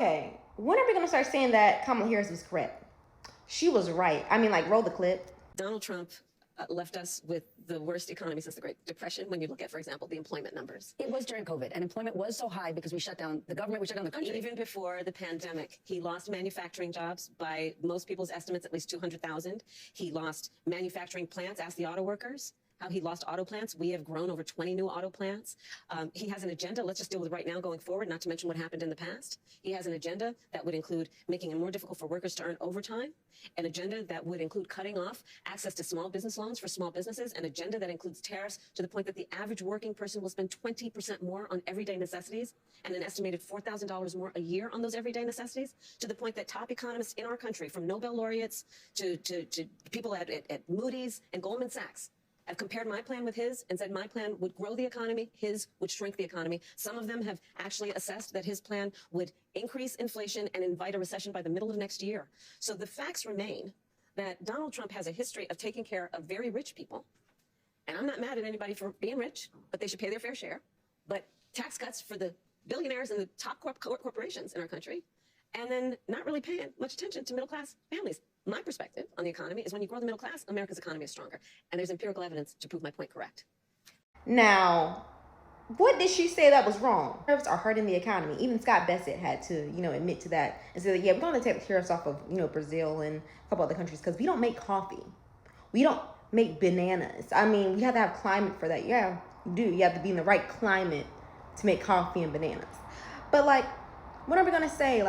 Okay, when are we gonna start saying that Kamala Harris was correct? She was right. I mean, like, roll the clip. Donald Trump left us with the worst economy since the Great Depression. When you look at, for example, the employment numbers. It was during COVID, and employment was so high because we shut down the government, we shut down the country. Even before the pandemic, he lost manufacturing jobs by most people's estimates, at least 200,000. He lost manufacturing plants. Ask the auto workers how he lost auto plants. We have grown over 20 new auto plants. He has an agenda. Let's just deal with right now going forward, not to mention what happened in the past. He has an agenda that would include making it more difficult for workers to earn overtime, an agenda that would include cutting off access to small business loans for small businesses, an agenda that includes tariffs to the point that the average working person will spend 20% more on everyday necessities and an estimated $4,000 more a year on those everyday necessities, to the point that top economists in our country, from Nobel laureates to people at Moody's and Goldman Sachs, have compared my plan with his and said my plan would grow the economy, his would shrink the economy. Some of them have actually assessed that his plan would increase inflation and invite a recession by the middle of next year. So the facts remain that Donald Trump has a history of taking care of very rich people. And I'm not mad at anybody for being rich, but they should pay their fair share. But tax cuts for the billionaires and the top corporations in our country, and then not really paying much attention to middle-class families. My perspective on the economy is when you grow the middle class, America's economy is stronger. And there's empirical evidence to prove my point correct. Now, what did she say that was wrong? Tariffs are hurting the economy. Even Scott Bessent had to, admit to that and say that, yeah, we're going to take the tariffs off of, Brazil and a couple other countries because we don't make coffee. We don't make bananas. I mean, we have to have climate for that. Yeah, you do. You have to be in the right climate to make coffee and bananas. But, what are we going to say?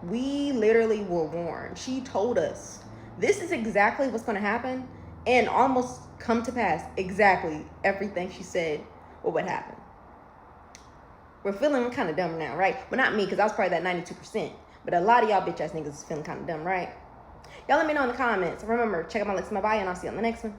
We literally were warned. She told us this is exactly what's going to happen and almost come to pass exactly everything she said would happen. We're feeling kind of dumb now, right? Well, not me, because I was probably that 92%. But a lot of y'all bitch ass niggas is feeling kind of dumb, right? Y'all let me know in the comments. Remember, check out my links in my bio and I'll see you on the next one.